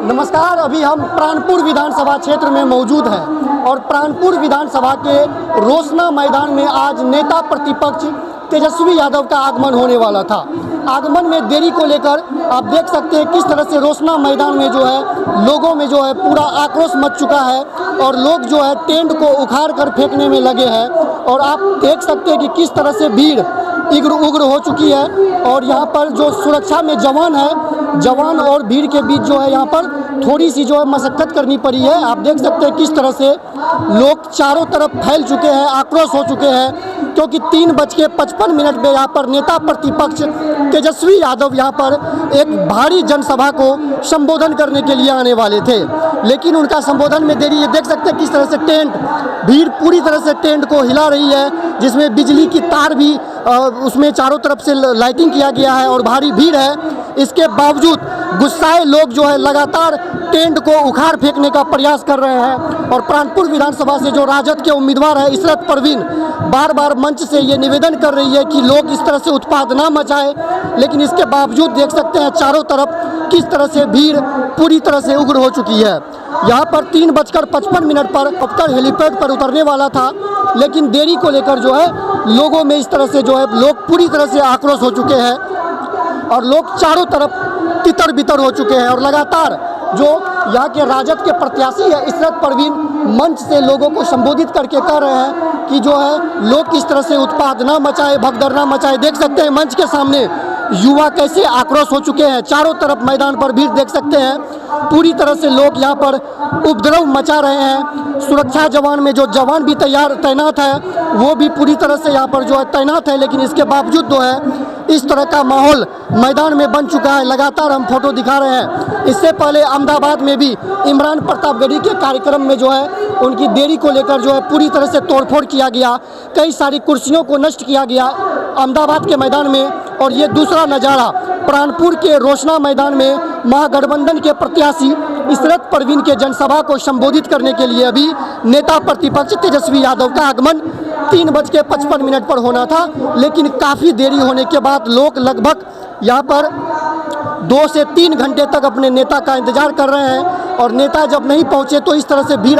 नमस्कार। अभी हम प्राणपुर विधानसभा क्षेत्र में मौजूद हैं और प्राणपुर विधानसभा के रोसना मैदान में आज नेता प्रतिपक्ष तेजस्वी यादव का आगमन होने वाला था। आगमन में देरी को लेकर आप देख सकते हैं किस तरह से रोसना मैदान में जो है लोगों में जो है पूरा आक्रोश मच चुका है और लोग जो है टेंट को उखाड़ कर फेंकने में लगे हैं और आप देख सकते हैं कि किस तरह से भीड़ इग्र उग्र हो चुकी है। और यहाँ पर जो सुरक्षा में जवान और भीड़ के बीच जो है यहाँ पर थोड़ी सी जो है मशक्कत करनी पड़ी है। आप देख सकते हैं किस तरह से लोग चारों तरफ फैल चुके हैं, आक्रोश हो चुके हैं, क्योंकि 3:55 में यहाँ पर नेता प्रतिपक्ष तेजस्वी यादव यहाँ पर एक भारी जनसभा को संबोधन करने के लिए आने वाले थे, लेकिन उनका संबोधन में देरी। ये देख सकते हैं किस तरह से भीड़ पूरी तरह से टेंट को हिला रही है, जिसमें बिजली की तार भी उसमें चारों तरफ से लाइटिंग किया गया है और भारी भीड़ है। इसके बावजूद गुस्साए लोग जो है लगातार टेंट को उखाड़ फेंकने का प्रयास कर रहे हैं और प्राणपुर विधानसभा से जो राजद के उम्मीदवार है इशरत परवीन बार बार मंच से ये निवेदन कर रही है कि लोग इस तरह से उत्पात ना मचाए, लेकिन इसके बावजूद देख सकते हैं चारों तरफ किस तरह से भीड़ पूरी तरह से उग्र हो चुकी है। यहाँ पर 3:55 पर हेलीकॉप्टर हेलीपैड पर उतरने वाला था, लेकिन देरी को लेकर जो है लोगों में इस तरह से जो है लोग पूरी तरह से आक्रोश हो चुके हैं और लोग चारों तरफ तितर बितर हो चुके हैं और लगातार जो यहाँ के राजद के प्रत्याशी है इशरत परवीन मंच से लोगों को संबोधित करके कह रहे हैं कि जो है लोग किस तरह से उत्पात ना मचाए, भगदड़ ना मचाए। देख सकते हैं मंच के सामने युवा कैसे आक्रोश हो चुके हैं, चारों तरफ मैदान पर भीड़ देख सकते हैं, पूरी तरह से लोग यहाँ पर उपद्रव मचा रहे हैं। सुरक्षा जवान में जो जवान भी तैनात है वो भी पूरी तरह से यहाँ पर जो है तैनात है, लेकिन इसके बावजूद जो है इस तरह का माहौल मैदान में बन चुका है। लगातार हम फोटो दिखा रहे हैं। इससे पहले अहमदाबाद में भी इमरान प्रतापगढ़ी के कार्यक्रम में जो है उनकी देरी को लेकर जो है पूरी तरह से तोड़फोड़ किया गया, कई सारी कुर्सियों को नष्ट किया गया अहमदाबाद के मैदान में। और ये दूसरा नज़ारा प्राणपुर के रोसना मैदान में महागठबंधन के प्रत्याशी इशरत परवीन के जनसभा को संबोधित करने के लिए अभी नेता प्रतिपक्ष तेजस्वी यादव का आगमन 3:55 पर होना था, लेकिन काफ़ी देरी होने के बाद लोग लगभग यहाँ पर 2 से 3 घंटे तक अपने नेता का इंतजार कर रहे हैं और नेता जब नहीं पहुँचे तो इस तरह से भीड़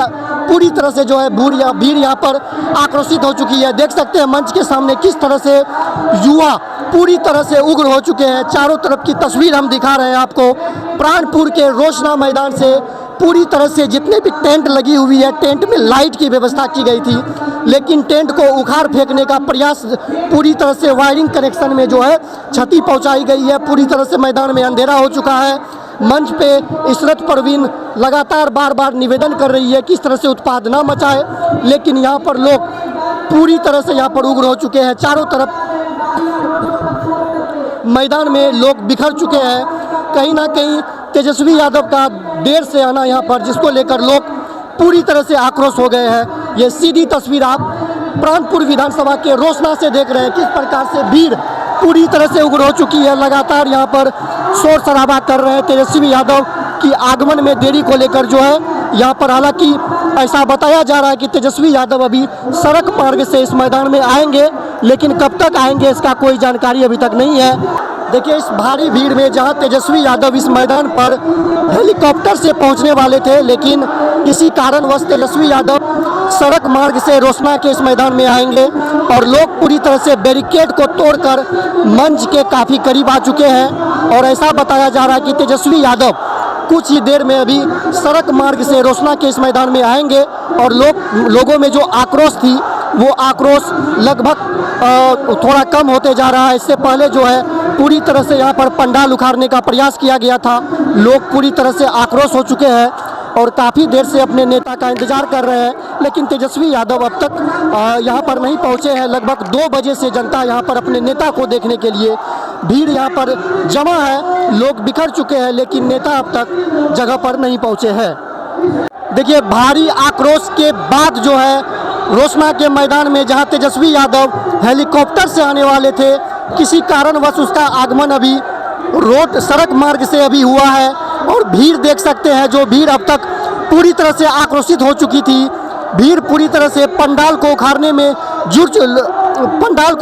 पूरी तरह से जो है भीड़ यहाँ पर आक्रोशित हो चुकी है। देख सकते हैं मंच के सामने किस तरह से युवा पूरी तरह से उग्र हो चुके हैं। चारों तरफ की तस्वीर हम दिखा रहे हैं आपको प्राणपुर के रोसना मैदान से। पूरी तरह से जितने भी टेंट लगी हुई है, टेंट में लाइट की व्यवस्था की गई थी, लेकिन टेंट को उखाड़ फेंकने का प्रयास पूरी तरह से वायरिंग कनेक्शन में जो है क्षति पहुंचाई गई है। पूरी तरह से मैदान में अंधेरा हो चुका है। मंच पे इशरत परवीन लगातार बार बार निवेदन कर रही है कि इस तरह से उत्पात ना मचाए, लेकिन यहाँ पर लोग पूरी तरह से यहाँ पर उग्र हो चुके हैं। चारों तरफ मैदान में लोग बिखर चुके हैं। कहीं ना कहीं तेजस्वी यादव का देर से आना यहाँ पर, जिसको लेकर लोग पूरी तरह से आक्रोश हो गए हैं। ये सीधी तस्वीर आप प्राणपुर विधानसभा के रोसना से देख रहे हैं किस प्रकार से भीड़ पूरी तरह से उग्र हो चुकी है। लगातार यहाँ पर शोर शराबा कर रहे हैं तेजस्वी यादव की आगमन में देरी को लेकर जो है यहाँ पर। हालांकि ऐसा बताया जा रहा है कि तेजस्वी यादव अभी सड़क मार्ग से इस मैदान में आएंगे, लेकिन कब तक आएंगे इसका कोई जानकारी अभी तक नहीं है। देखिए इस भारी भीड़ में जहां तेजस्वी यादव इस मैदान पर हेलीकॉप्टर से पहुंचने वाले थे, लेकिन किसी कारणवश तेजस्वी यादव सड़क मार्ग से रोसना के इस मैदान में आएंगे और लोग पूरी तरह से बैरिकेड को तोड़कर मंच के काफ़ी करीब आ चुके हैं। और ऐसा बताया जा रहा है कि तेजस्वी यादव कुछ ही देर में अभी सड़क मार्ग से रोसना के इस मैदान में आएंगे और लोगों में जो आक्रोश थी वो आक्रोश लगभग थोड़ा कम होते जा रहा है। इससे पहले जो है पूरी तरह से यहाँ पर पंडाल उखाड़ने का प्रयास किया गया था। लोग पूरी तरह से आक्रोश हो चुके हैं और काफ़ी देर से अपने नेता का इंतजार कर रहे हैं, लेकिन तेजस्वी यादव अब तक यहाँ पर नहीं पहुँचे हैं। लगभग 2 बजे से जनता यहाँ पर अपने नेता को देखने के लिए भीड़ यहाँ पर जमा है। लोग बिखर चुके हैं, लेकिन नेता अब तक जगह पर नहीं पहुँचे हैं। देखिए भारी आक्रोश के बाद जो है रोसना के मैदान में जहाँ तेजस्वी यादव हेलीकॉप्टर से आने वाले थे, किसी कारणवश उसका आगमन अभी सड़क मार्ग से अभी हुआ है और भीड़ देख सकते हैं। जो भीड़ अब तक पूरी तरह से आक्रोशित हो चुकी थी, भीड़ पूरी तरह से पंडाल को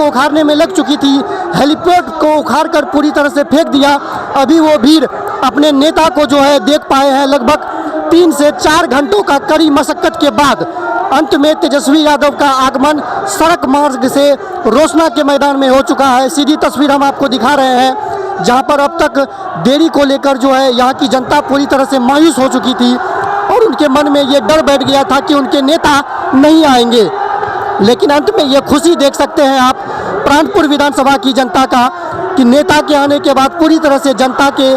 उखाड़ने में लग चुकी थी। हेलीपैड को उखाड़ कर पूरी तरह से फेंक दिया। अभी वो भीड़ अपने नेता को जो है देख पाए हैं। लगभग 3 से 4 घंटों का कड़ी मशक्कत के बाद अंत में तेजस्वी यादव का आगमन सड़क मार्ग से रोसना के मैदान में हो चुका है। सीधी तस्वीर हम आपको दिखा रहे हैं, जहां पर अब तक देरी को लेकर जो है यहाँ की जनता पूरी तरह से मायूस हो चुकी थी और उनके मन में ये डर बैठ गया था कि उनके नेता नहीं आएंगे। लेकिन अंत में ये खुशी देख सकते हैं आप प्राणपुर विधानसभा की जनता का कि नेता के आने के बाद पूरी तरह से जनता के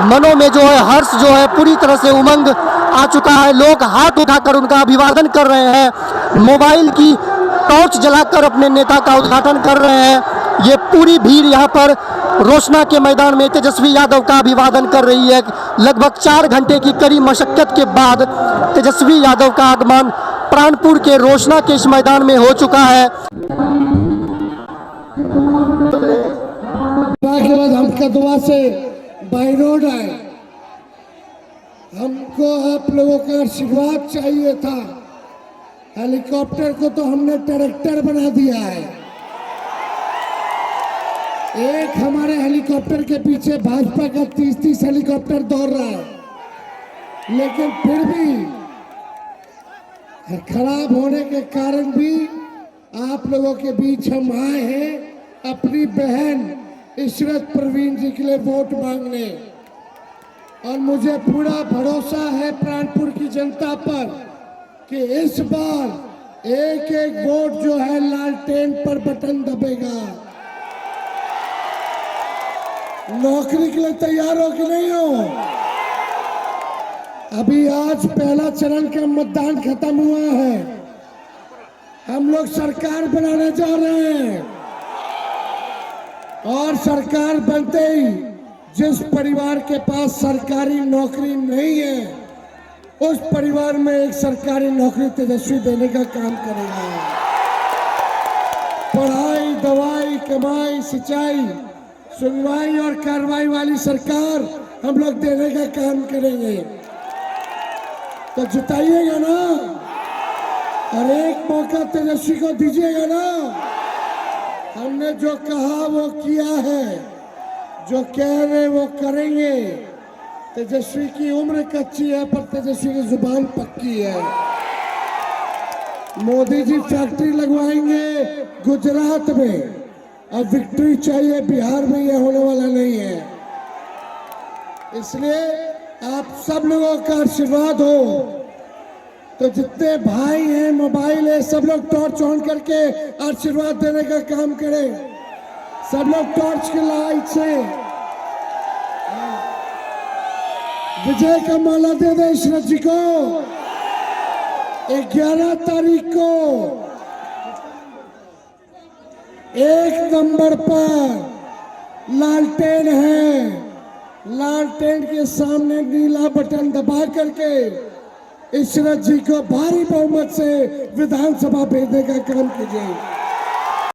मनों में जो है हर्ष जो है पूरी तरह से उमंग आ चुका है। लोग हाथ उठाकर उनका अभिवादन कर रहे हैं, मोबाइल की टॉर्च जलाकर अपने नेता का उद्घाटन कर रहे हैं। ये पूरी भीड़ यहाँ पर रोसना के मैदान में तेजस्वी यादव का अभिवादन कर रही है। लगभग 4 घंटे की कड़ी मशक्कत के बाद तेजस्वी यादव का आगमन प्राणपुर के रोसना के इस मैदान में हो चुका है। के बाद हम कदवा से बाई रोड आए। हमको आप लोगों का आशीर्वाद चाहिए था। हेलीकॉप्टर को तो हमने ट्रैक्टर बना दिया है। एक हमारे हेलीकॉप्टर के पीछे भाजपा का 30-30 हेलीकॉप्टर दौड़ रहा है, लेकिन फिर भी खराब होने के कारण भी आप लोगों के बीच हम आए हैं अपनी बहन इशरत परवीन जी के लिए वोट मांगने। और मुझे पूरा भरोसा है प्राणपुर की जनता पर कि इस बार एक एक वोट जो है लालटेन पर बटन दबेगा। नौकरी के लिए तैयार हो कि नहीं हो? अभी आज पहला चरण का मतदान खत्म हुआ है। हम लोग सरकार बनाने जा रहे हैं और सरकार बनते ही जिस परिवार के पास सरकारी नौकरी नहीं है उस परिवार में एक सरकारी नौकरी तेजस्वी देने का काम करेगा। पढ़ाई, दवाई, कमाई, सिंचाई, सुनवाई और कार्रवाई वाली सरकार हम लोग देने का काम करेंगे। तो जिताइएगा ना, और एक मौका तेजस्वी को दीजिएगा ना। हमने जो कहा वो किया है, जो कह रहे वो करेंगे। तेजस्वी की उम्र कच्ची है पर तेजस्वी की जुबान पक्की है। मोदी जी फैक्ट्री लगवाएंगे गुजरात में, और विक्ट्री चाहिए बिहार में, यह होने वाला नहीं है। इसलिए आप सब लोगों का आशीर्वाद हो। तो जितने भाई हैं, मोबाइल है, सब लोग टॉर्च ऑन करके आशीर्वाद देने का काम करें। सब लोग टॉर्च की लाइट से विजय का माला दे दे इशरत जी को। 11 तारीख को 1 नंबर पर लालटेन है। लालटेन के सामने नीला बटन दबा करके इशरत जी को भारी बहुमत से विधानसभा भेजने का काम कीजिए।